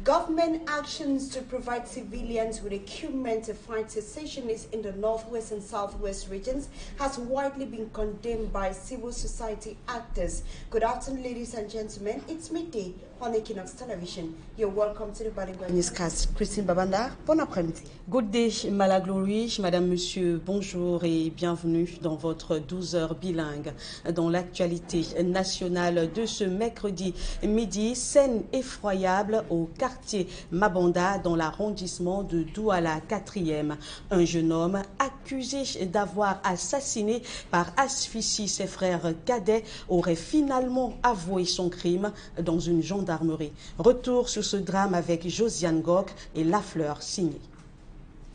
Government actions to provide civilians with equipment to fight secessionists in the northwest and southwest regions has widely been condemned by civil society actors. Good afternoon, ladies and gentlemen. It's midday on Équinoxe television. You're welcome to the Bilingual Newscast. Christine Babanda, bon après-midi. Good day, Malaglory, madame, monsieur, bonjour et bienvenue dans votre 12h bilingue. Dans l'actualité nationale de ce mercredi midi, scène effroyable au quartier Mabanda dans l'arrondissement de Douala 4e. Un jeune homme accusé d'avoir assassiné par asphyxie ses frères cadets aurait finalement avoué son crime dans une gendarmerie. Retour sur ce drame avec Josiane Gok et Lafleur signée.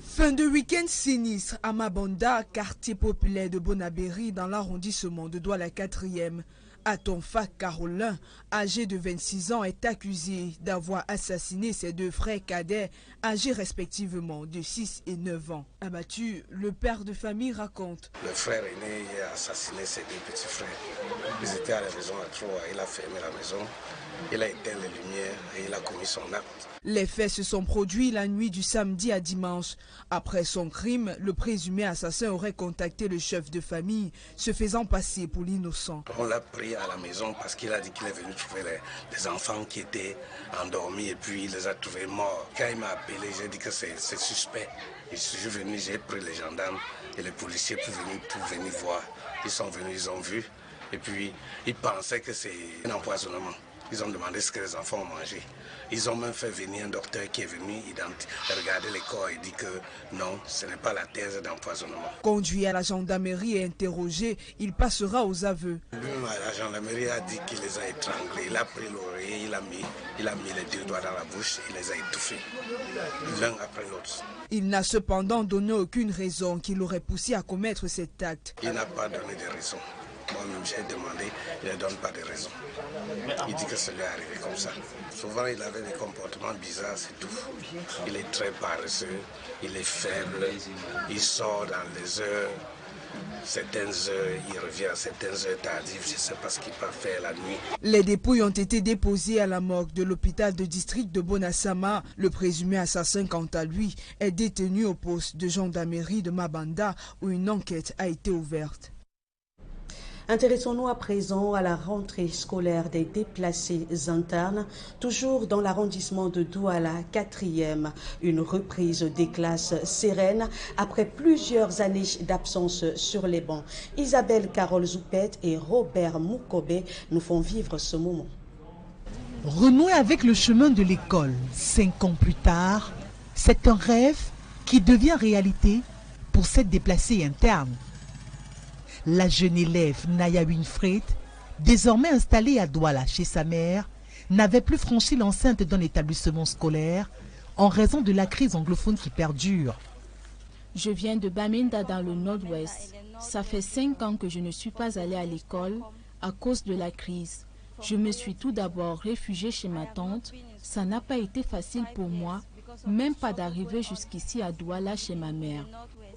Fin de week-end sinistre à Mabanda, quartier populaire de Bonabéry dans l'arrondissement de Douala 4e. Atonfa Carolin, âgé de 26 ans, est accusé d'avoir assassiné ses deux frères cadets, âgés respectivement de 6 et 9 ans. Abattu, le père de famille raconte. Le frère aîné a assassiné ses deux petits frères. Ils étaient à la maison à 3, il a fermé la maison, il a éteint les lumières et il a commis son acte. Les faits se sont produits la nuit du samedi à dimanche. Après son crime, le présumé assassin aurait contacté le chef de famille, se faisant passer pour l'innocent. On l'a pris à la maison parce qu'il a dit qu'il est venu trouver les enfants qui étaient endormis et puis il les a trouvés morts. Quand il m'a appelé, j'ai dit que c'est suspect. Je suis venu, j'ai pris les gendarmes et les policiers pour venir voir. Ils sont venus, ils ont vu et puis ils pensaient que c'est un empoisonnement. Ils ont demandé ce que les enfants ont mangé. Ils ont même fait venir un docteur qui est venu regarder les corps et dit que non, ce n'est pas la thèse d'empoisonnement. Conduit à la gendarmerie et interrogé, il passera aux aveux. Lui, la gendarmerie a dit qu'il les a étranglés. Il a pris l'oreiller, il a mis les deux doigts dans la bouche, il les a étouffés, l'un après l'autre. Il n'a cependant donné aucune raison qui l'aurait poussé à commettre cet acte. Il n'a pas donné de raison. Moi-même, j'ai demandé, il ne donne pas de raison. Il dit que ça lui est arrivé comme ça. Souvent, il avait des comportements bizarres, c'est tout. Il est très paresseux, il est faible, il sort dans les heures. Certaines heures, il revient à certaines heures tardives, je ne sais pas ce qu'il peut faire la nuit. Les dépouilles ont été déposées à la morgue de l'hôpital de district de Bonassama. Le présumé assassin, quant à lui, est détenu au poste de gendarmerie de Mabanda où une enquête a été ouverte. Intéressons-nous à présent à la rentrée scolaire des déplacés internes, toujours dans l'arrondissement de Douala 4e. Une reprise des classes sereine après plusieurs années d'absence sur les bancs. Isabelle Carole Zoupette et Robert Moukobe nous font vivre ce moment. Renouer avec le chemin de l'école 5 ans plus tard, c'est un rêve qui devient réalité pour cette déplacée interne. La jeune élève Naya Winfred, désormais installée à Douala chez sa mère, n'avait plus franchi l'enceinte d'un établissement scolaire en raison de la crise anglophone qui perdure. Je viens de Bamenda dans le nord-ouest. Ça fait 5 ans que je ne suis pas allée à l'école à cause de la crise. Je me suis tout d'abord réfugiée chez ma tante. Ça n'a pas été facile pour moi, même pas d'arriver jusqu'ici à Douala chez ma mère.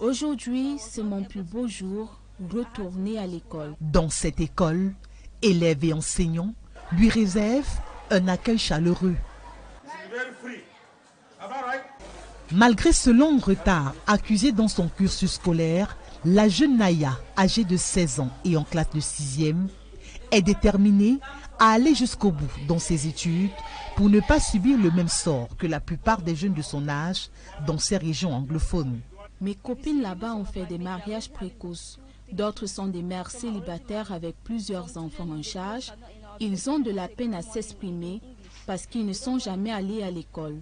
Aujourd'hui, c'est mon plus beau jour. Retourner à l'école. Dans cette école, élèves et enseignants lui réservent un accueil chaleureux. Malgré ce long retard accusé dans son cursus scolaire, la jeune Naya, âgée de 16 ans et en classe de 6e, est déterminée à aller jusqu'au bout dans ses études pour ne pas subir le même sort que la plupart des jeunes de son âge dans ces régions anglophones. Mes copines là-bas ont fait des mariages précoces. D'autres sont des mères célibataires avec plusieurs enfants en charge. Ils ont de la peine à s'exprimer parce qu'ils ne sont jamais allés à l'école.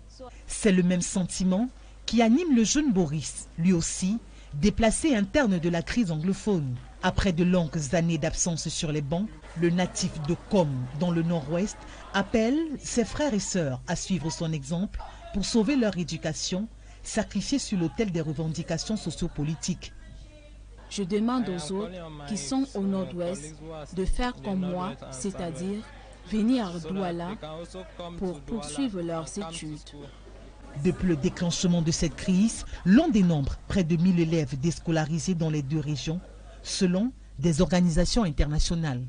C'est le même sentiment qui anime le jeune Boris, lui aussi déplacé interne de la crise anglophone. Après de longues années d'absence sur les bancs, le natif de Com dans le nord-ouest appelle ses frères et sœurs à suivre son exemple pour sauver leur éducation, sacrifiée sur l'autel des revendications sociopolitiques. Je demande aux autres qui sont au nord-ouest de faire comme moi, c'est-à-dire venir à Douala pour poursuivre leurs études. Depuis le déclenchement de cette crise, l'on dénombre près de 1000 élèves déscolarisés dans les deux régions, selon des organisations internationales.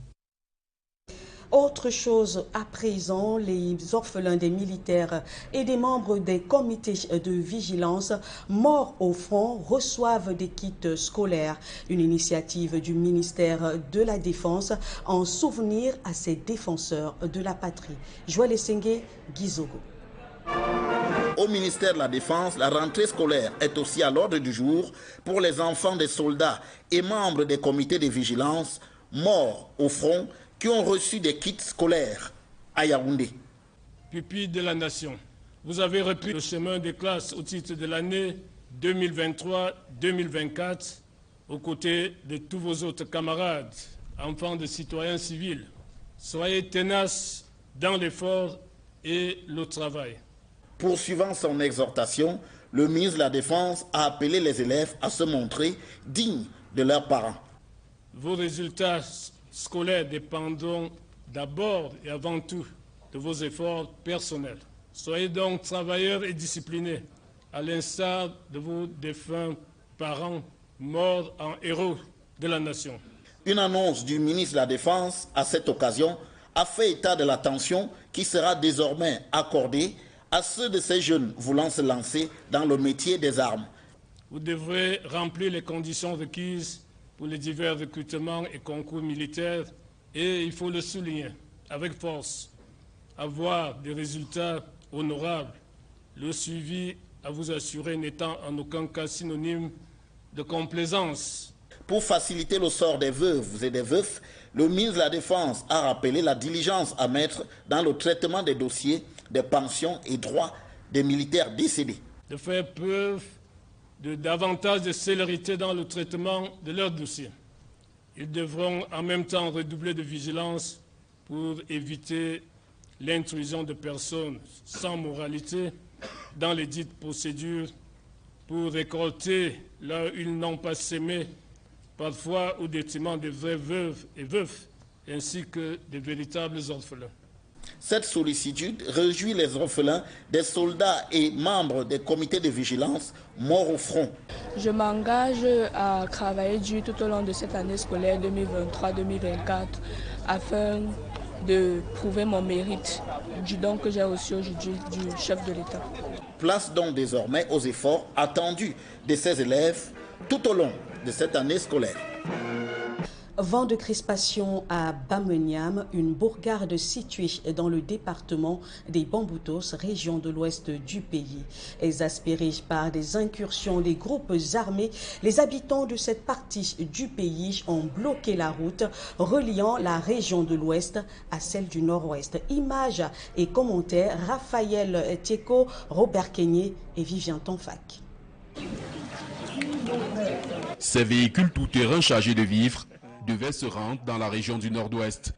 Autre chose à présent, les orphelins des militaires et des membres des comités de vigilance morts au front reçoivent des kits scolaires. Une initiative du ministère de la Défense en souvenir à ces défenseurs de la patrie. Joël Essengue, Gizogo. Au ministère de la Défense, la rentrée scolaire est aussi à l'ordre du jour pour les enfants des soldats et membres des comités de vigilance morts au front qui ont reçu des kits scolaires à Yaoundé. Pupilles de la nation, vous avez repris le chemin des classes au titre de l'année 2023-2024 aux côtés de tous vos autres camarades, enfants de citoyens civils. Soyez tenaces dans l'effort et le travail. Poursuivant son exhortation, le ministre de la Défense a appelé les élèves à se montrer dignes de leurs parents. Vos résultats scolaires dépendront d'abord et avant tout de vos efforts personnels. Soyez donc travailleurs et disciplinés, à l'instar de vos défunts parents morts en héros de la nation. Une annonce du ministre de la Défense à cette occasion a fait état de l'attention qui sera désormais accordée à ceux de ces jeunes voulant se lancer dans le métier des armes. Vous devrez remplir les conditions requises pour les divers recrutements et concours militaires et, il faut le souligner avec force, avoir des résultats honorables, le suivi à vous assurer n'étant en aucun cas synonyme de complaisance. Pour faciliter le sort des veuves et des veufs, le ministre de la Défense a rappelé la diligence à mettre dans le traitement des dossiers des pensions et droits des militaires décédés. De faire preuve de davantage de célérité dans le traitement de leurs dossiers. Ils devront en même temps redoubler de vigilance pour éviter l'intrusion de personnes sans moralité dans les dites procédures, pour récolter là où ils n'ont pas sémé, parfois au détriment des vraies veuves et veufs, ainsi que des véritables orphelins. Cette sollicitude réjouit les orphelins des soldats et membres des comités de vigilance morts au front. Je m'engage à travailler dur tout au long de cette année scolaire 2023-2024 afin de prouver mon mérite du don que j'ai reçu aujourd'hui du chef de l'État. Place donc désormais aux efforts attendus de ces élèves tout au long de cette année scolaire. Vent de crispation à Bameniam, une bourgade située dans le département des Bamboutos, région de l'ouest du pays. Exaspérés par des incursions des groupes armés, les habitants de cette partie du pays ont bloqué la route reliant la région de l'ouest à celle du nord-ouest. Images et commentaires, Raphaël Tieko, Robert Kenyé et Vivien Tonfac. Ces véhicules tout-terrain chargés de vivres devaient se rendre dans la région du nord-ouest.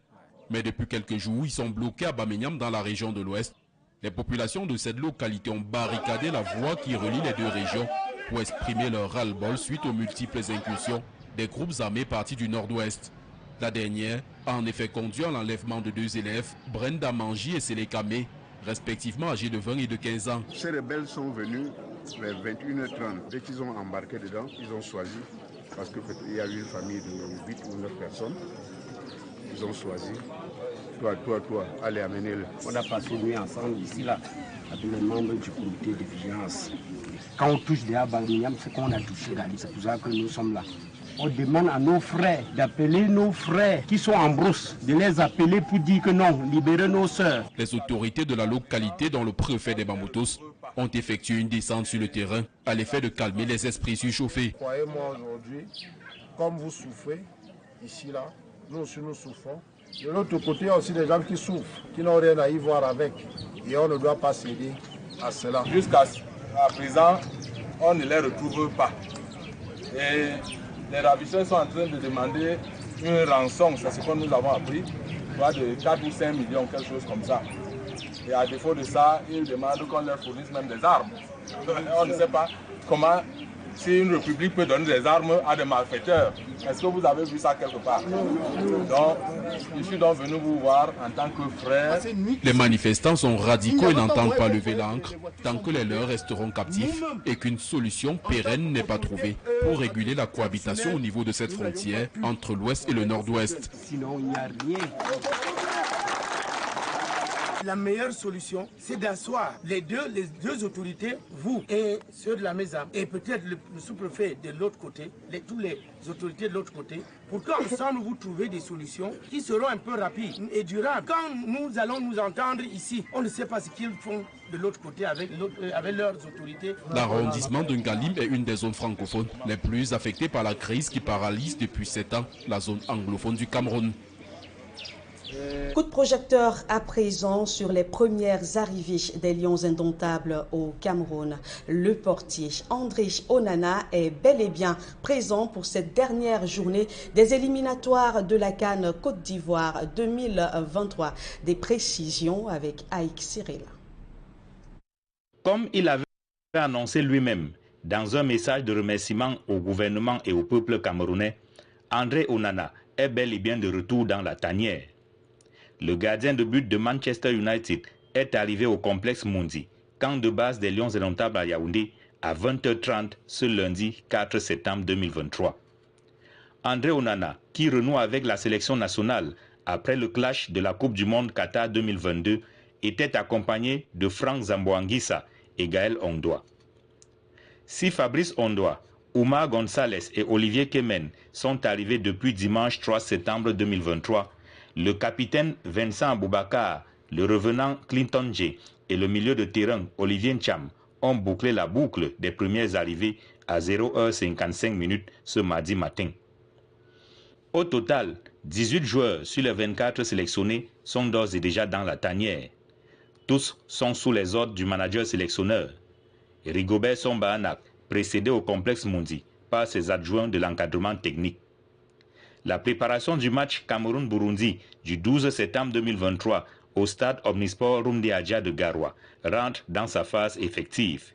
Mais depuis quelques jours, ils sont bloqués à Bameniam dans la région de l'ouest. Les populations de cette localité ont barricadé la voie qui relie les deux régions pour exprimer leur ras-le-bol suite aux multiples incursions des groupes armés partis du nord-ouest. La dernière a en effet conduit à l'enlèvement de deux élèves, Brenda Manji et Sélékamé, respectivement âgés de 20 et de 15 ans. Ces rebelles sont venus vers 21h30. Dès qu'ils ont embarqué dedans, ils ont choisi, parce qu'il y a eu une famille de 8 ou 9 personnes, ils ont choisi, toi, allez amener-le. On a passé une nuit ensemble ici, là, avec les membres du comité de vigilance. Quand on touche des Bameniam, c'est qu'on a touché Gali, c'est pour ça que nous sommes là. On demande à nos frères d'appeler nos frères qui sont en brousse, de les appeler pour dire que non, libérez nos sœurs. Les autorités de la localité, dont le préfet des Bamboutos, ont effectué une descente sur le terrain à l'effet de calmer les esprits surchauffés. Croyez-moi aujourd'hui, comme vous souffrez, ici là, nous aussi nous souffrons. De l'autre côté, il y a aussi des gens qui souffrent, qui n'ont rien à y voir avec. Et on ne doit pas céder à cela. Jusqu'à présent, on ne les retrouve pas. Et les ravisseurs sont en train de demander une rançon, c'est ce que nous avons appris, de 4 ou 5 millions, quelque chose comme ça. Et à défaut de ça, ils demandent qu'on leur fournisse même des armes. On ne sait pas comment, si une république peut donner des armes à des malfaiteurs. Est-ce que vous avez vu ça quelque part? Donc, je suis donc venu vous voir en tant que frère. Les manifestants sont radicaux et n'entendent pas lever l'ancre tant que les leurs resteront captifs et qu'une solution pérenne n'est pas trouvée pour réguler la cohabitation au niveau de cette frontière entre l'ouest et le nord-ouest. Sinon, il n'y a rien. La meilleure solution, c'est d'asseoir les deux autorités, vous et ceux de la maison, et peut-être le sous-préfet de l'autre côté, tous les autorités de l'autre côté, pour qu'ensemble vous trouviez des solutions qui seront un peu rapides et durables. Quand nous allons nous entendre ici, on ne sait pas ce qu'ils font de l'autre côté avec leurs autorités. L'arrondissement de Ngalim est une des zones francophones les plus affectées par la crise qui paralyse depuis 7 ans la zone anglophone du Cameroun. Coup de projecteur à présent sur les premières arrivées des Lions indomptables au Cameroun. Le portier André Onana est bel et bien présent pour cette dernière journée des éliminatoires de la CAN Côte d'Ivoire 2023. Des précisions avec Aïk Cyril. Comme il avait annoncé lui-même dans un message de remerciement au gouvernement et au peuple camerounais, André Onana est bel et bien de retour dans la tanière. Le gardien de but de Manchester United est arrivé au complexe Mundi, camp de base des Lions indomptables à Yaoundé, à 20h30 ce lundi 4 septembre 2023. André Onana, qui renoue avec la sélection nationale après le clash de la Coupe du Monde Qatar 2022, était accompagné de Franck Zamboanguissa et Gaël Ondoa. Si Fabrice Ondoa, Oumar Gonzalez et Olivier Kemen sont arrivés depuis dimanche 3 septembre 2023, le capitaine Vincent Aboubakar, le revenant Clinton J et le milieu de terrain Olivier Ncham ont bouclé la boucle des premières arrivées à 0h55 ce mardi matin. Au total, 18 joueurs sur les 24 sélectionnés sont d'ores et déjà dans la tanière. Tous sont sous les ordres du manager sélectionneur. Rigobert Sombaanak, précédé au complexe Mundi par ses adjoints de l'encadrement technique. La préparation du match Cameroun-Burundi du 12 septembre 2023 au stade Omnisport Rumdi Adja de Garoua rentre dans sa phase effective.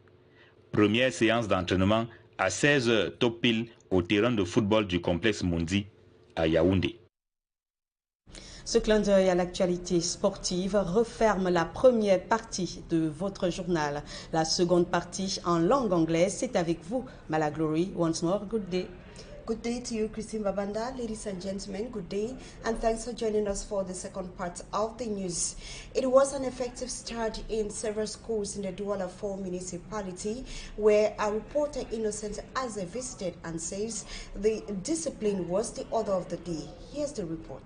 Première séance d'entraînement à 16h top pile au terrain de football du complexe Mundi à Yaoundé. Ce clin d'œil à l'actualité sportive referme la première partie de votre journal. La seconde partie en langue anglaise, c'est avec vous, Malaglory. Once more, good day. Good day to you, Christine Babanda. Ladies and gentlemen, good day, and thanks for joining us for the second part of the news. It was an effective start in several schools in the Douala 4 municipality, where our reporter Innocent Aze visited and says the discipline was the order of the day. Here's the report.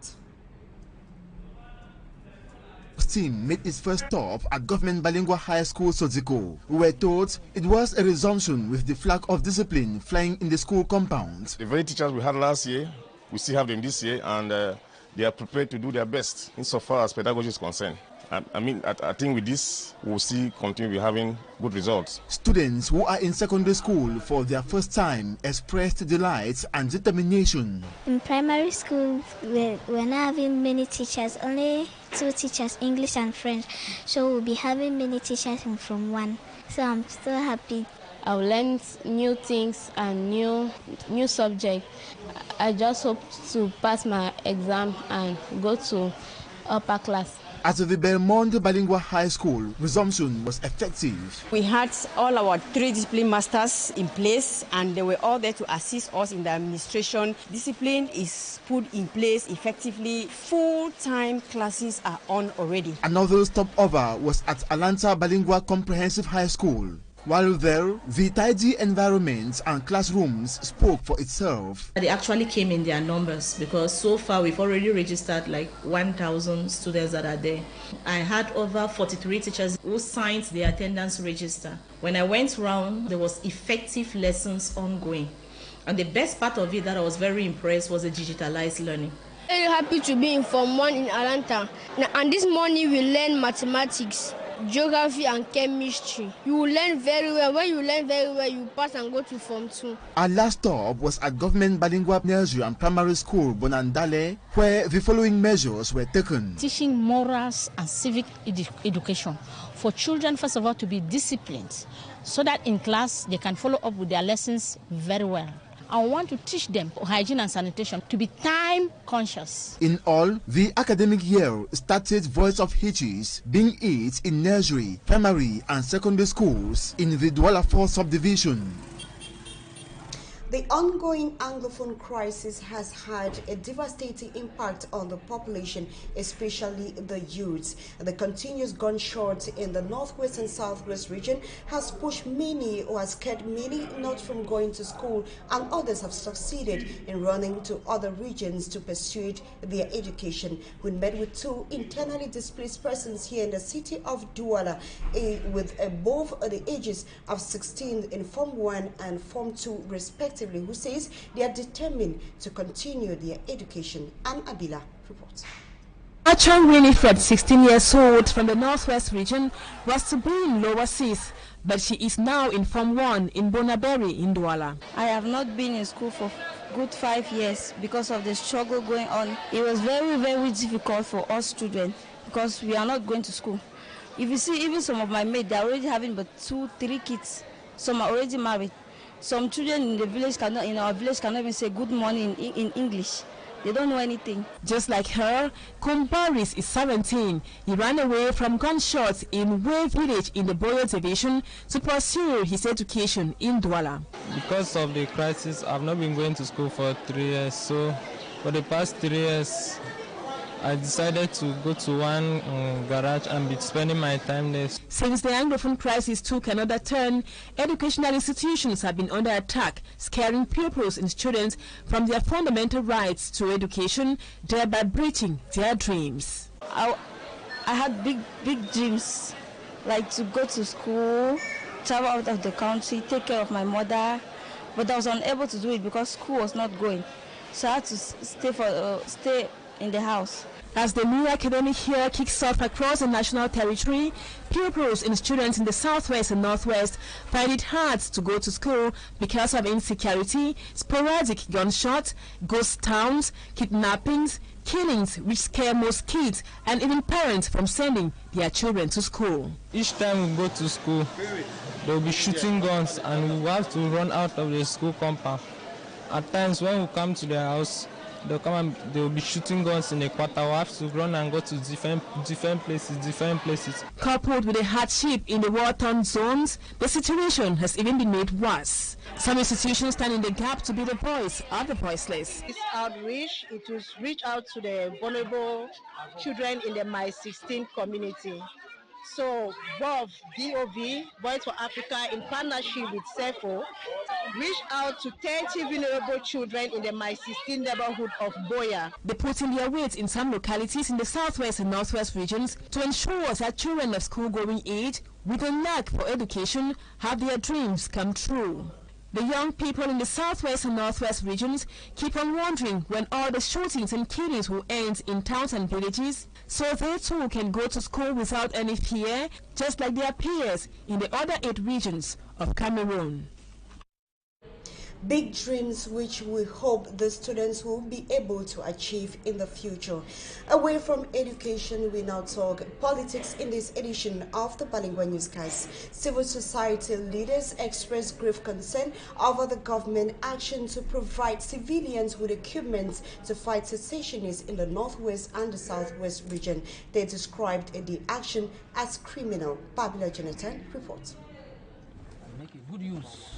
Team made its first stop at Government Bilingual High School Sodziko. We were told it was a resumption with the flag of discipline flying in the school compound. The very teachers we had last year, we still have them this year, and they are prepared to do their best insofar as pedagogy is concerned. I think with this, we'll see continue having good results. Students who are in secondary school for their first time expressed delight and determination. In primary school, we're not having many teachers, only 2 teachers, English and French. So we'll be having many teachers from 1. So I'm so happy. I've learned new things and new subjects. I just hope to pass my exam and go to upper class. At the Belmont Bilingual High School, resumption was effective. We had all our 3 discipline masters in place, and they were all there to assist us in the administration. Discipline is put in place effectively. Full-time classes are on already. Another stopover was at Atlanta Bilingual Comprehensive High School. While there, the tidy environment and classrooms spoke for itself. They actually came in their numbers because so far we've already registered like 1,000 students that are there. I had over 43 teachers who signed the attendance register. When I went round, there was effective lessons ongoing. And the best part of it that I was very impressed was the digitalized learning. Very happy to be in Form 1 in Atlanta. And this morning we learned mathematics, geography and chemistry. You will learn very well. When you learn very well, you pass and go to Form 2. Our last stop was at Government Bilingual Nursery and Primary School, Bonandale, where the following measures were taken. Teaching morals and civic education for children, first of all, to be disciplined, so that in class they can follow up with their lessons very well. I want to teach them hygiene and sanitation, to be time conscious. In all, the academic year started voice of hitches, being it in nursery, primary and secondary schools in the Douala 4 subdivision. The ongoing Anglophone crisis has had a devastating impact on the population, especially the youths. The continuous gunshots in the northwest and southwest region has pushed many or has kept many not from going to school, and others have succeeded in running to other regions to pursue their education. We met with two internally displaced persons here in the city of Douala with above the ages of 16 in Form 1 and Form 2 respectively, who says they are determined to continue their education. And Abila reports. Achon Winifred, 16 years old, from the northwest region, was to be in lower seas, but she is now in Form 1 in Bonaberry in Douala. I have not been in school for good 5 years because of the struggle going on. It was very, very difficult for us children because we are not going to school. If you see, even some of my mates, they are already having but 2-3 kids. Some are already married. Some children in the village in our village cannot even say good morning in English. They don't know anything. Just like her, Kumbaris is 17. He ran away from gunshots in Way village in the Boyo division to pursue his education in Douala. Because of the crisis, I've not been going to school for 3 years. So for the past 3 years, I decided to go to one garage and be spending my time there. Since the Anglophone crisis took another turn, educational institutions have been under attack, scaring pupils and students from their fundamental rights to education, thereby breaching their dreams. I had big dreams, like to go to school, travel out of the country, take care of my mother, but I was unable to do it because school was not going. So I had to stay in the house. As the new academic year kicks off across the national territory, pupils and students in the southwest and northwest find it hard to go to school because of insecurity, sporadic gunshots, ghost towns, kidnappings, killings which scare most kids and even parents from sending their children to school. Each time we go to school, there will be shooting guns and we have to run out of the school compound. At times when we come to their house, they will be shooting guns in the quarter. We have to run and go to different places. Coupled with the hardship in the war-torn zones, the situation has even been made worse. Some institutions stand in the gap to be the voice of the voiceless. This outreach, it will reach out to the vulnerable children in the My 16 community. So BOV, Voice for Africa, in partnership with CEFO, reached out to 30 vulnerable children in the My 16 neighborhood of Boya. They put in their weight in some localities in the southwest and northwest regions to ensure that children of school-going age with a knack for education have their dreams come true. The young people in the southwest and northwest regions keep on wondering when all the shootings and killings will end in towns and villages, so they too can go to school without any fear, just like their peers in the other 8 regions of Cameroon. Big dreams which we hope the students will be able to achieve in the future. Away from education, we now talk politics in this edition of the Bilingual Newscast. Civil society leaders express grave concern over the government action to provide civilians with equipment to fight secessionists in the northwest and the southwest region. They described the action as criminal. Babila Jonathan reports.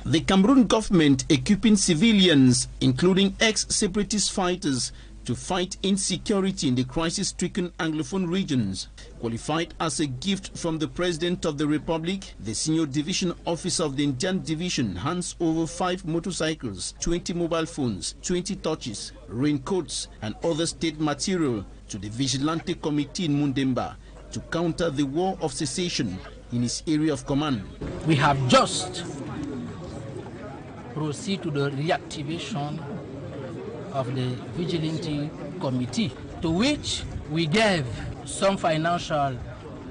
The Cameroon government equipping civilians, including ex-separatist fighters, to fight insecurity in the crisis-stricken Anglophone regions. Qualified as a gift from the President of the Republic, the senior division officer of the Indian division hands over 5 motorcycles, 20 mobile phones, 20 torches, raincoats and other state material to the Vigilante Committee in Mundemba to counter the war of secession in his area of command. We have just proceeded to the reactivation of the Vigilante Committee, to which we gave some financial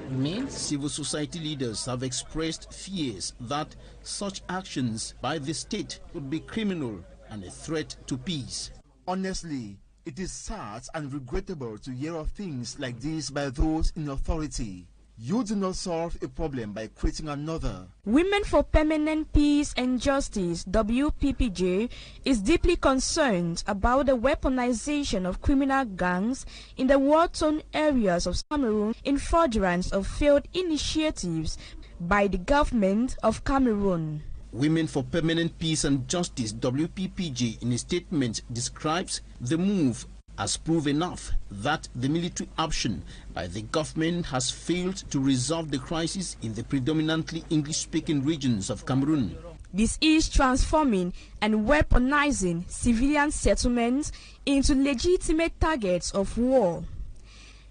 means. Civil society leaders have expressed fears that such actions by the state would be criminal and a threat to peace. Honestly, it is sad and regrettable to hear of things like this by those in authority. You do not solve a problem by creating another. Women for Permanent Peace and Justice, WPPJ, is deeply concerned about the weaponization of criminal gangs in the war-torn areas of Cameroon in furtherance of failed initiatives by the government of Cameroon. Women for Permanent Peace and Justice, WPPJ, in a statement describes the move as proof enough that the military action by the government has failed to resolve the crisis in the predominantly English-speaking regions of Cameroon. This is transforming and weaponizing civilian settlements into legitimate targets of war.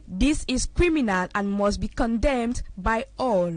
This is criminal and must be condemned by all.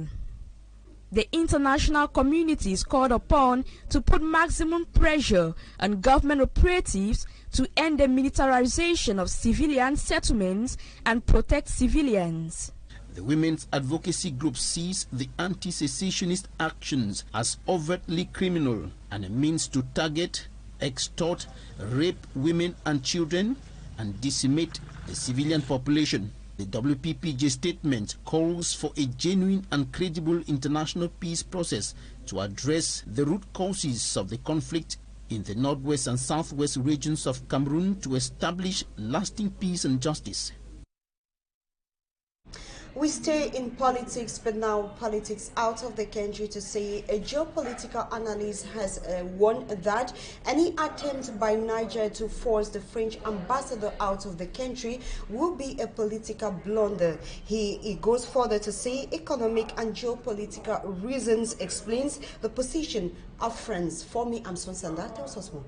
The international community is called upon to put maximum pressure on government operatives to end the militarization of civilian settlements and protect civilians. The women's advocacy group sees the anti-secessionist actions as overtly criminal and a means to target, extort, rape women and children, and decimate the civilian population. The WPPJ statement calls for a genuine and credible international peace process to address the root causes of the conflict in the northwest and southwest regions of Cameroon to establish lasting peace and justice. We stay in politics, but now politics out of the country, to say a geopolitical analyst has warned that any attempt by Niger to force the French ambassador out of the country will be a political blunder. He goes further to say economic and geopolitical reasons explains the position of France. For me, I'm Sonsanda. Tells us more.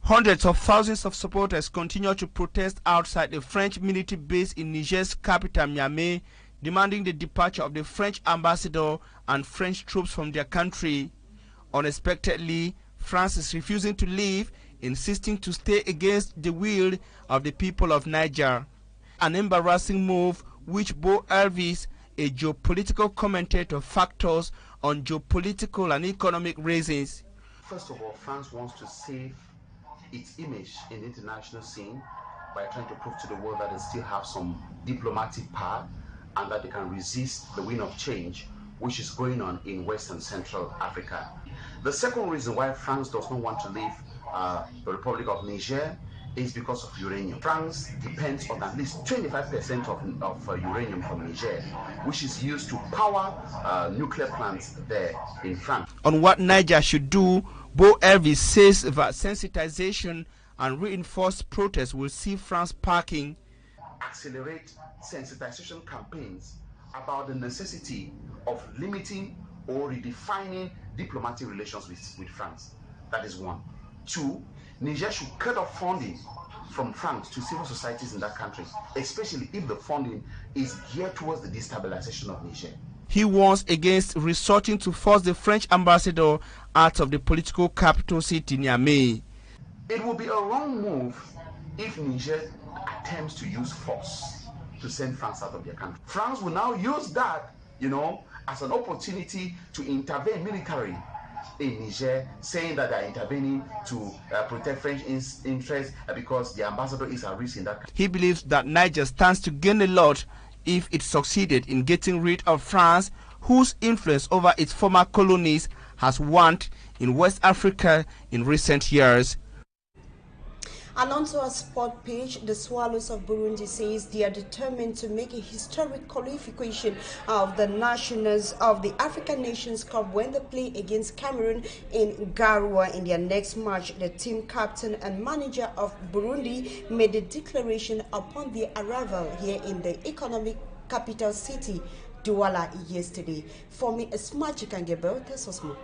Hundreds of thousands of supporters continue to protest outside the French military base in Niger's capital, Niamey, demanding the departure of the French ambassador and French troops from their country. Unexpectedly, France is refusing to leave, insisting to stay against the will of the people of Niger. An embarrassing move which Bo Elvis, a geopolitical commentator, factors on geopolitical and economic reasons. First of all, France wants to save its image in the international scene by trying to prove to the world that they still have some diplomatic power and that they can resist the wind of change which is going on in West and Central Africa. The second reason why France does not want to leave the Republic of Niger is because of uranium. France depends on at least 25% of uranium from Niger, which is used to power nuclear plants there in France. On what Niger should do, Bo Elvis says that sensitization and reinforced protests will see France parking. Accelerate sensitization campaigns about the necessity of limiting or redefining diplomatic relations with France. That is one. Two, Niger should cut off funding from France to civil societies in that country, especially if the funding is geared towards the destabilization of Niger. He warns against resorting to force the French ambassador out of the political capital city, Niamey. It will be a wrong move if Niger attempts to use force to send France out of their country. France will now use that, as an opportunity to intervene militarily in Niger, saying that they are intervening to protect French interests because the ambassador is at risk in that country. He believes that Niger stands to gain a lot if it succeeded in getting rid of France, whose influence over its former colonies has waned in West Africa in recent years. And onto our sport page, the Swallows of Burundi says they are determined to make a historic qualification of the nationals of the African Nations Cup when they play against Cameroon in Garoua in their next match. The team captain and manager of Burundi made a declaration upon their arrival here in the economic capital city, Douala, yesterday. For me, a smart you can get better. Tell us more.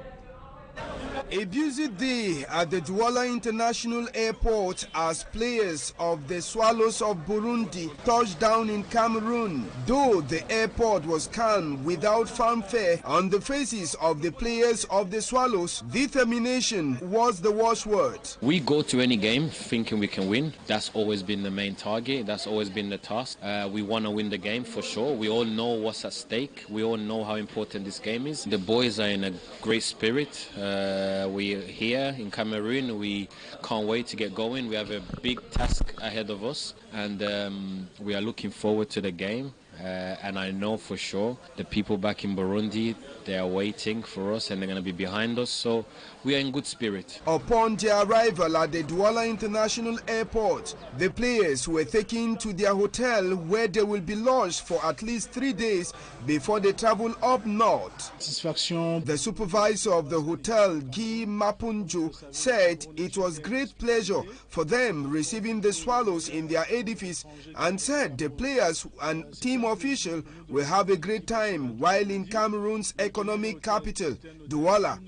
A busy day at the Douala International Airport as players of the Swallows of Burundi touched down in Cameroon. Though the airport was calm without fanfare on the faces of the players of the Swallows, determination was the watchword. We go to any game thinking we can win. That's always been the main target. That's always been the task. We want to win the game for sure. We all know what's at stake. We all know how important this game is. The boys are in a great spirit. We're here in Cameroon. We can't wait to get going. We have a big task ahead of us, and we are looking forward to the game. and I know for sure the people back in Burundi, they are waiting for us and they're going to be behind us, so we are in good spirit. Upon their arrival at the Douala International Airport, the players were taken to their hotel where they will be lodged for at least 3 days before they travel up north. The supervisor of the hotel, Guy Mapunju, said it was great pleasure for them receiving the Swallows in their edifice and said the players and team officials will have a great time while in Cameroon's economic capital, Douala.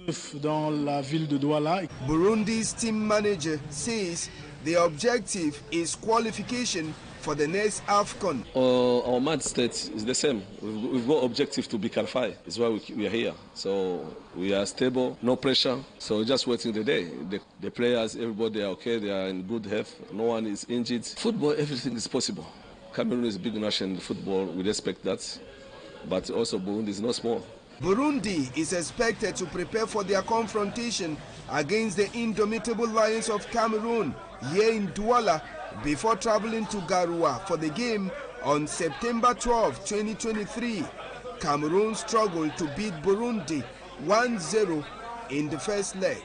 Burundi's team manager says the objective is qualification for the next AFCON. Our mind state is the same. We've got objective to be qualified. That's why we are here. So we are stable, no pressure. So just waiting the day. The players, everybody are okay. They are in good health. No one is injured. Football, everything is possible. Cameroon is a big nation in football. We respect that. But also Burundi is not small. Burundi is expected to prepare for their confrontation against the indomitable Lions of Cameroon here in Douala before traveling to Garoua for the game on September 12, 2023. Cameroon struggled to beat Burundi 1-0 in the first leg.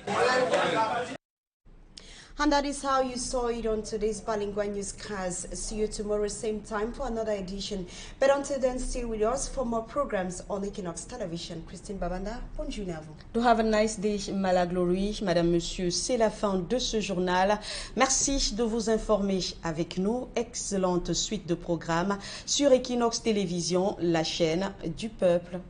And that is how you saw it on today's Bilingual Newscast. See you tomorrow, same time, for another edition. But until then, stay with us for more programs on Équinoxe Television. Christine Babanda, bonne journée à vous. To have a nice day, Malaglory. Madame, Monsieur, c'est la fin de ce journal. Merci de vous informer avec nous. Excellente suite de programmes sur Équinoxe Télévision, la chaîne du peuple.